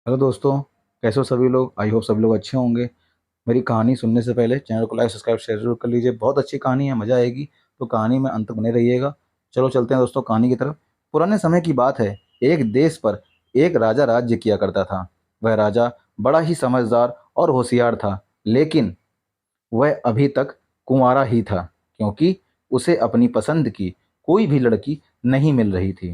Hello दोस्तों। कैसे हो सभी लोग? आई होप सभी लोग अच्छे होंगे। मेरी कहानी सुनने से पहले चैनल को लाइक सब्सक्राइब शेयर जरूर कर लीजिए। बहुत अच्छी कहानी है, मज़ा आएगी। तो कहानी में अंत तक बने रहिएगा। चलो चलते हैं दोस्तों कहानी की तरफ। पुराने समय की बात है। एक देश पर एक राजा राज्य किया करता था। वह राजा बड़ा ही समझदार और होशियार था, लेकिन वह अभी तक कुंवारा ही था, क्योंकि उसे अपनी पसंद की कोई भी लड़की नहीं मिल रही थी।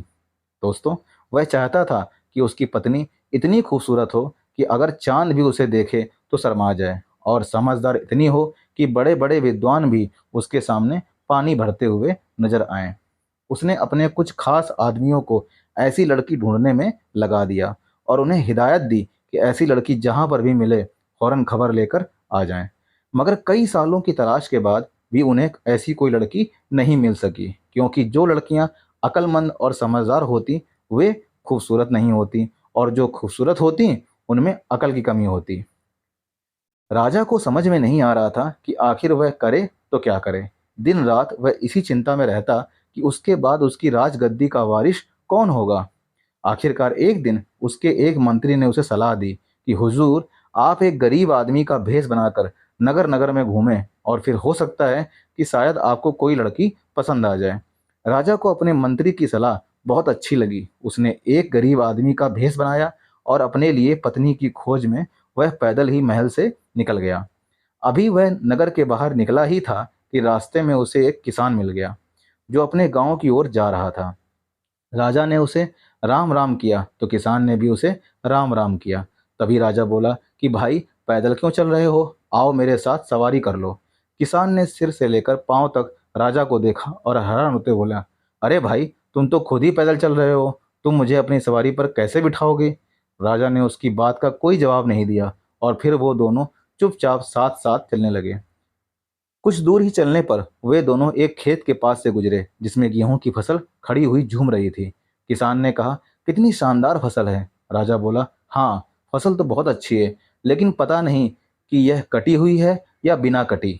दोस्तों, वह चाहता था कि उसकी पत्नी इतनी खूबसूरत हो कि अगर चांद भी उसे देखे तो शर्मा जाए, और समझदार इतनी हो कि बड़े बड़े विद्वान भी उसके सामने पानी भरते हुए नजर आएं। उसने अपने कुछ खास आदमियों को ऐसी लड़की ढूंढने में लगा दिया और उन्हें हिदायत दी कि ऐसी लड़की जहां पर भी मिले फौरन खबर लेकर आ जाएं। मगर कई सालों की तलाश के बाद भी उन्हें ऐसी कोई लड़की नहीं मिल सकी, क्योंकि जो लड़कियां अक्लमंद और समझदार होती वे खूबसूरत नहीं होती, और जो खूबसूरत होती उनमें अकल की कमी होती। राजा को समझ में नहीं आ रहा था कि आखिर वह करे तो क्या करे। दिन रात वह इसी चिंता में रहता कि उसके बाद उसकी राजगद्दी का वारिस कौन होगा। आखिरकार एक दिन उसके एक मंत्री ने उसे सलाह दी कि हुजूर, आप एक गरीब आदमी का भेष बनाकर नगर नगर में घूमें, और फिर हो सकता है कि शायद आपको कोई लड़की पसंद आ जाए। राजा को अपने मंत्री की सलाह बहुत अच्छी लगी। उसने एक गरीब आदमी का भेष बनाया और अपने लिए पत्नी की खोज में वह पैदल ही महल से निकल गया। अभी वह नगर के बाहर निकला ही था कि रास्ते में उसे एक किसान मिल गया, जो अपने गांव की ओर जा रहा था। राजा ने उसे राम राम किया तो किसान ने भी उसे राम राम किया। तभी राजा बोला कि भाई, पैदल क्यों चल रहे हो? आओ मेरे साथ सवारी कर लो। किसान ने सिर से लेकर पांव तक राजा को देखा और हैरान होते बोला, अरे भाई, तुम तो खुद ही पैदल चल रहे हो, तुम मुझे अपनी सवारी पर कैसे बिठाओगे? राजा ने उसकी बात का कोई जवाब नहीं दिया, और फिर वो दोनों चुपचाप साथ साथ चलने लगे। कुछ दूर ही चलने पर वे दोनों एक खेत के पास से गुजरे, जिसमें गेहूं की फसल खड़ी हुई झूम रही थी। किसान ने कहा, कितनी शानदार फसल है। राजा बोला, हाँ, फसल तो बहुत अच्छी है, लेकिन पता नहीं कि यह कटी हुई है या बिना कटी।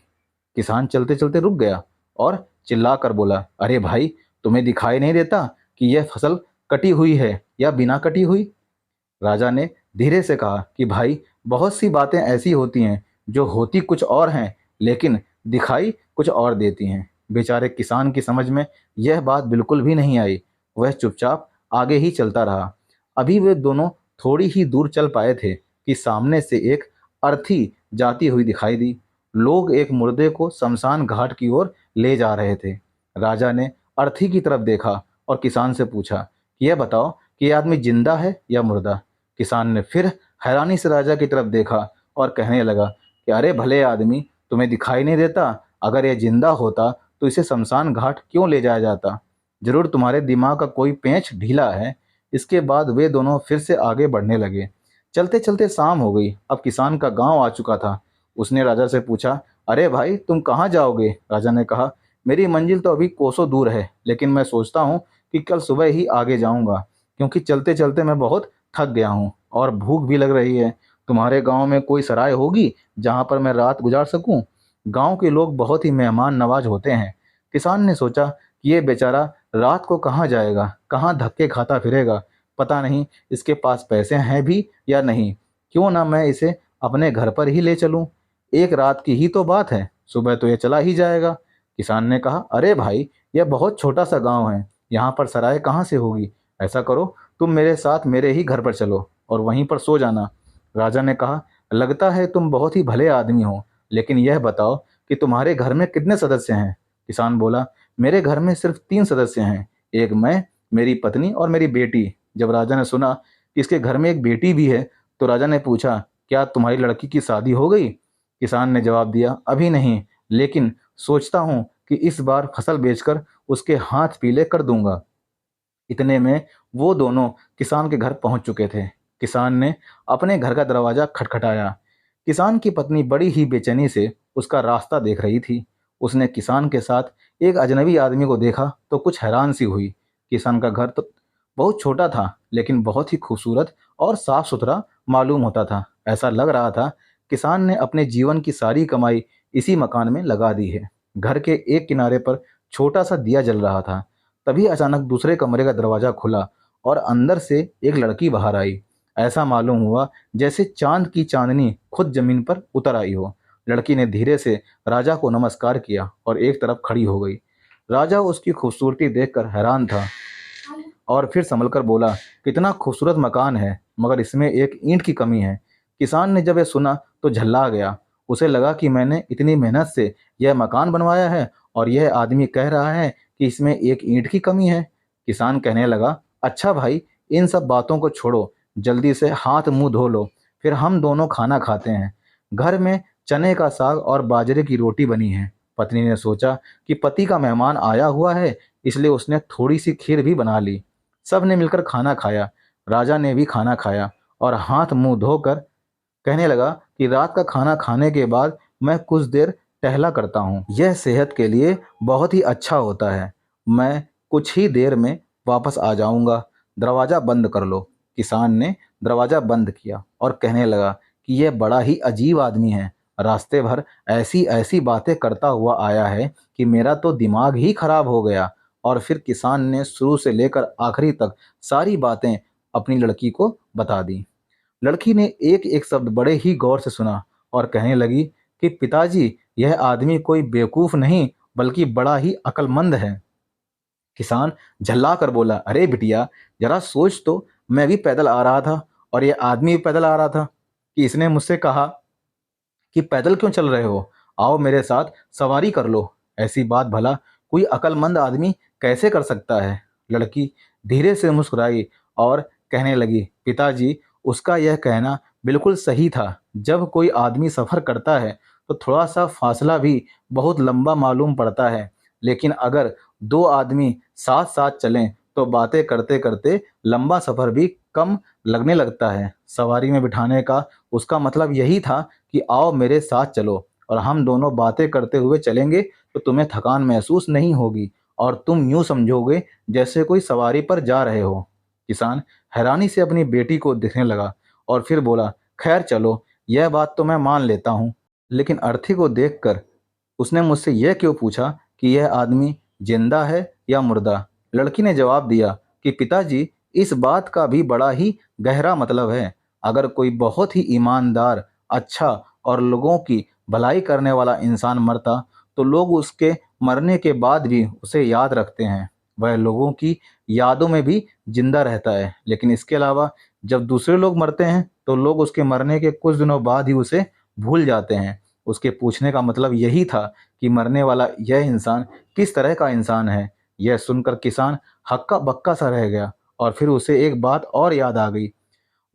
किसान चलते चलते रुक गया और चिल्ला कर बोला, अरे भाई, तुम्हें दिखाई नहीं देता कि यह फसल कटी हुई है या बिना कटी हुई? राजा ने धीरे से कहा कि भाई, बहुत सी बातें ऐसी होती हैं जो होती कुछ और हैं, लेकिन दिखाई कुछ और देती हैं। बेचारे किसान की समझ में यह बात बिल्कुल भी नहीं आई। वह चुपचाप आगे ही चलता रहा। अभी वे दोनों थोड़ी ही दूर चल पाए थे कि सामने से एक अर्थी जाती हुई दिखाई दी। लोग एक मुर्दे को शमशान घाट की ओर ले जा रहे थे। राजा ने अर्थी की तरफ देखा और किसान से पूछा कि यह बताओ कि यह आदमी जिंदा है या मुर्दा? किसान ने फिर हैरानी से राजा की तरफ देखा और कहने लगा कि अरे भले आदमी, तुम्हें दिखाई नहीं देता? अगर यह जिंदा होता तो इसे शमशान घाट क्यों ले जाया जाता? जरूर तुम्हारे दिमाग का कोई पेंच ढीला है। इसके बाद वे दोनों फिर से आगे बढ़ने लगे। चलते चलते शाम हो गई। अब किसान का गांव आ चुका था। उसने राजा से पूछा, अरे भाई, तुम कहाँ जाओगे? राजा ने कहा, मेरी मंजिल तो अभी कोसों दूर है, लेकिन मैं सोचता हूँ कि कल सुबह ही आगे जाऊंगा, क्योंकि चलते चलते मैं बहुत थक गया हूँ और भूख भी लग रही है। तुम्हारे गांव में कोई सराय होगी जहां पर मैं रात गुजार सकूं? गांव के लोग बहुत ही मेहमान नवाज होते हैं। किसान ने सोचा कि ये बेचारा रात को कहाँ जाएगा, कहाँ धक्के खाता फिरेगा, पता नहीं इसके पास पैसे हैं भी या नहीं। क्यों ना मैं इसे अपने घर पर ही ले चलूं। एक रात की ही तो बात है, सुबह तो ये चला ही जाएगा। किसान ने कहा, अरे भाई, यह बहुत छोटा सा गांव है, यहाँ पर सराय कहाँ से होगी? ऐसा करो, तुम मेरे साथ मेरे ही घर पर चलो और वहीं पर सो जाना। राजा ने कहा, लगता है तुम बहुत ही भले आदमी हो, लेकिन यह बताओ कि तुम्हारे घर में कितने सदस्य हैं? किसान बोला, मेरे घर में सिर्फ 3 सदस्य हैं, एक मैं, मेरी पत्नी और मेरी बेटी। जब राजा ने सुना कि इसके घर में एक बेटी भी है, तो राजा ने पूछा, क्या तुम्हारी लड़की की शादी हो गई? किसान ने जवाब दिया, अभी नहीं, लेकिन सोचता हूँ कि इस बार फसल बेचकर उसके हाथ पीले कर दूंगा। इतने में वो दोनों किसान के घर पहुंच चुके थे। किसान ने अपने घर का दरवाजा खटखटाया। किसान की पत्नी बड़ी ही बेचैनी से उसका रास्ता देख रही थी। उसने किसान के साथ एक अजनबी आदमी को देखा तो कुछ हैरान सी हुई। किसान का घर तो बहुत छोटा था, लेकिन बहुत ही खूबसूरत और साफ सुथरा मालूम होता था। ऐसा लग रहा था किसान ने अपने जीवन की सारी कमाई इसी मकान में लगा दी है। घर के एक किनारे पर छोटा सा दिया जल रहा था। तभी अचानक दूसरे कमरे का दरवाजा खुला और अंदर से एक लड़की बाहर आई। ऐसा मालूम हुआ जैसे चांद की चांदनी खुद जमीन पर उतर आई हो। लड़की ने धीरे से राजा को नमस्कार किया और एक तरफ खड़ी हो गई। राजा उसकी खूबसूरती देखकर हैरान था और फिर संभल कर बोला, कितना खूबसूरत मकान है, मगर इसमें एक ईंट की कमी है। किसान ने जब यह सुना तो झल्ला गया। उसे लगा कि मैंने इतनी मेहनत से यह मकान बनवाया है और यह आदमी कह रहा है कि इसमें एक ईंट की कमी है। किसान कहने लगा, अच्छा भाई, इन सब बातों को छोड़ो, जल्दी से हाथ मुंह धो लो, फिर हम दोनों खाना खाते हैं। घर में चने का साग और बाजरे की रोटी बनी है। पत्नी ने सोचा कि पति का मेहमान आया हुआ है, इसलिए उसने थोड़ी सी खीर भी बना ली। सब ने मिलकर खाना खाया। राजा ने भी खाना खाया और हाथ मुंह धोकर कहने लगा कि रात का खाना खाने के बाद मैं कुछ देर टहला करता हूँ। यह सेहत के लिए बहुत ही अच्छा होता है। मैं कुछ ही देर में वापस आ जाऊंगा। दरवाज़ा बंद कर लो। किसान ने दरवाज़ा बंद किया और कहने लगा कि यह बड़ा ही अजीब आदमी है। रास्ते भर ऐसी ऐसी बातें करता हुआ आया है कि मेरा तो दिमाग ही खराब हो गया। और फिर किसान ने शुरू से लेकर आखिरी तक सारी बातें अपनी लड़की को बता दी। लड़की ने एक एक शब्द बड़े ही गौर से सुना और कहने लगी कि पिताजी, यह आदमी कोई बेवकूफ नहीं बल्कि बड़ा ही अक्लमंद है। किसान झल्ला कर बोला, अरे बिटिया, जरा सोच तो, मैं भी पैदल आ रहा था और यह आदमी भी पैदल आ रहा था कि इसने मुझसे कहा कि पैदल क्यों चल रहे हो, आओ मेरे साथ सवारी कर लो। ऐसी बात भला कोई अक्लमंद आदमी कैसे कर सकता है। लड़की धीरे से मुस्कुराई और कहने लगी, पिताजी, उसका यह कहना बिल्कुल सही था। जब कोई आदमी सफ़र करता है तो थोड़ा सा फासला भी बहुत लंबा मालूम पड़ता है, लेकिन अगर दो आदमी साथ साथ चलें तो बातें करते करते लंबा सफ़र भी कम लगने लगता है। सवारी में बिठाने का उसका मतलब यही था कि आओ मेरे साथ चलो और हम दोनों बातें करते हुए चलेंगे तो तुम्हें थकान महसूस नहीं होगी और तुम यूं समझोगे जैसे कोई सवारी पर जा रहे हो। किसान हैरानी से अपनी बेटी को देखने लगा और फिर बोला, खैर चलो, यह बात तो मैं मान लेता हूँ, लेकिन अर्थी को देखकर उसने मुझसे यह क्यों पूछा कि यह आदमी जिंदा है या मुर्दा। लड़की ने जवाब दिया कि पिताजी, इस बात का भी बड़ा ही गहरा मतलब है। अगर कोई बहुत ही ईमानदार, अच्छा और लोगों की भलाई करने वाला इंसान मरता तो लोग उसके मरने के बाद भी उसे याद रखते हैं। वह लोगों की यादों में भी जिंदा रहता है। लेकिन इसके अलावा जब दूसरे लोग मरते हैं तो लोग उसके मरने के कुछ दिनों बाद ही उसे भूल जाते हैं। उसके पूछने का मतलब यही था कि मरने वाला यह इंसान किस तरह का इंसान है। यह सुनकर किसान हक्का बक्का सा रह गया और फिर उसे एक बात और याद आ गई।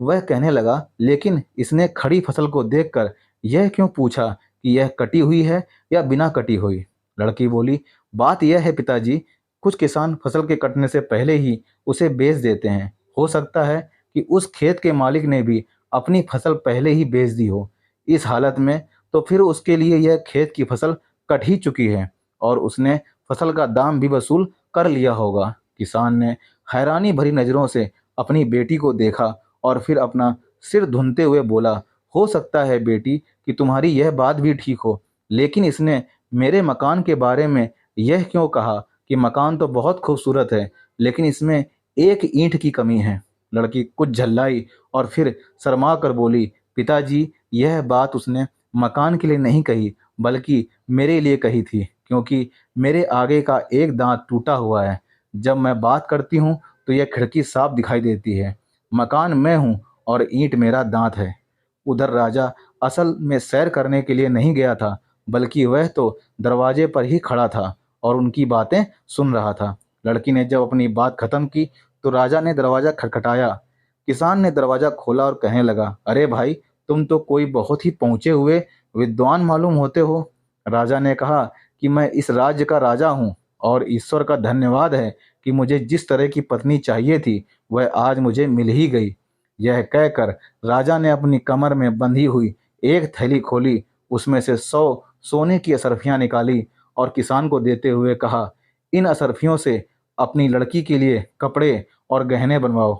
वह कहने लगा, लेकिन इसने खड़ी फसल को देखकर यह क्यों पूछा कि यह कटी हुई है या बिना कटी हुई। लड़की बोली, बात यह है पिताजी, कुछ किसान फसल के कटने से पहले ही उसे बेच देते हैं। हो सकता है कि उस खेत के मालिक ने भी अपनी फसल पहले ही बेच दी हो। इस हालत में तो फिर उसके लिए यह खेत की फसल कट ही चुकी है और उसने फसल का दाम भी वसूल कर लिया होगा। किसान ने हैरानी भरी नज़रों से अपनी बेटी को देखा और फिर अपना सिर धुनते हुए बोला, हो सकता है बेटी कि तुम्हारी यह बात भी ठीक हो, लेकिन इसने मेरे मकान के बारे में यह क्यों कहा कि मकान तो बहुत खूबसूरत है, लेकिन इसमें एक ईंट की कमी है। लड़की कुछ झल्लाई और फिर शर्मा कर बोली, पिताजी, यह बात उसने मकान के लिए नहीं कही बल्कि मेरे लिए कही थी, क्योंकि मेरे आगे का एक दांत टूटा हुआ है। जब मैं बात करती हूँ तो यह खिड़की साफ दिखाई देती है। मकान मैं हूँ और ईंट मेरा दांत है। उधर राजा असल में सैर करने के लिए नहीं गया था, बल्कि वह तो दरवाजे पर ही खड़ा था और उनकी बातें सुन रहा था। लड़की ने जब अपनी बात खत्म की तो राजा ने दरवाज़ा खटखटाया। किसान ने दरवाज़ा खोला और कहने लगा, अरे भाई, तुम तो कोई बहुत ही पहुँचे हुए विद्वान मालूम होते हो। राजा ने कहा कि मैं इस राज्य का राजा हूँ और ईश्वर का धन्यवाद है कि मुझे जिस तरह की पत्नी चाहिए थी वह आज मुझे मिल ही गई। यह कहकर राजा ने अपनी कमर में बंधी हुई एक थैली खोली, उसमें से 100 सोने की असरफियां निकाली और किसान को देते हुए कहा, इन असरफियों से अपनी लड़की के लिए कपड़े और गहने बनवाओ।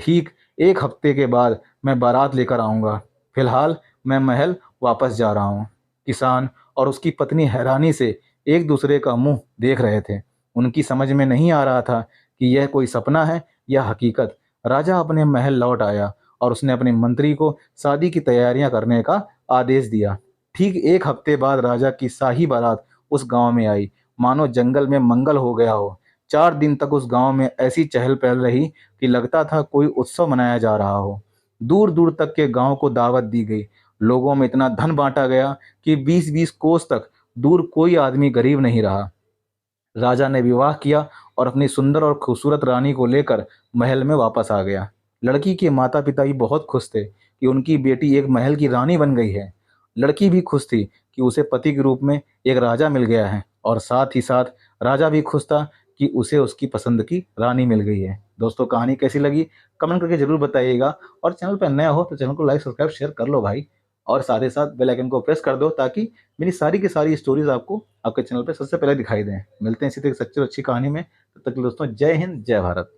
ठीक एक हफ्ते के बाद मैं बारात लेकर आऊँगा। फिलहाल मैं महल वापस जा रहा हूँ। किसान और उसकी पत्नी हैरानी से एक दूसरे का मुंह देख रहे थे। उनकी समझ में नहीं आ रहा था कि यह कोई सपना है या हकीकत। राजा अपने महल लौट आया और उसने अपने मंत्री को शादी की तैयारियां करने का आदेश दिया। ठीक 1 हफ्ते बाद राजा की शाही बारात उस गांव में आई, मानो जंगल में मंगल हो गया हो। 4 दिन तक उस गांव में ऐसी चहल पहल रही कि लगता था कोई उत्सव मनाया जा रहा हो। दूर दूर तक के गांव को दावत दी गई। लोगों में इतना धन बांटा गया कि 20-20 कोस तक दूर कोई आदमी गरीब नहीं रहा। राजा ने विवाह किया और अपनी सुंदर और खूबसूरत रानी को लेकर महल में वापस आ गया। लड़की के माता पिता भी बहुत खुश थे कि उनकी बेटी एक महल की रानी बन गई है। लड़की भी खुश थी कि उसे पति के रूप में एक राजा मिल गया है, और साथ ही साथ राजा भी खुश था कि उसे उसकी पसंद की रानी मिल गई है। दोस्तों, कहानी कैसी लगी कमेंट करके जरूर बताइएगा, और चैनल पर नया हो तो चैनल को लाइक सब्सक्राइब शेयर कर लो भाई, और साथ ही साथ बेल आइकन को प्रेस कर दो ताकि मेरी सारी की सारी स्टोरीज आपको आपके चैनल पे सबसे पहले दिखाई दें। मिलते हैं इसी तरह की सच्ची और अच्छी कहानी में। तब तक के लिए दोस्तों, जय हिंद जय भारत।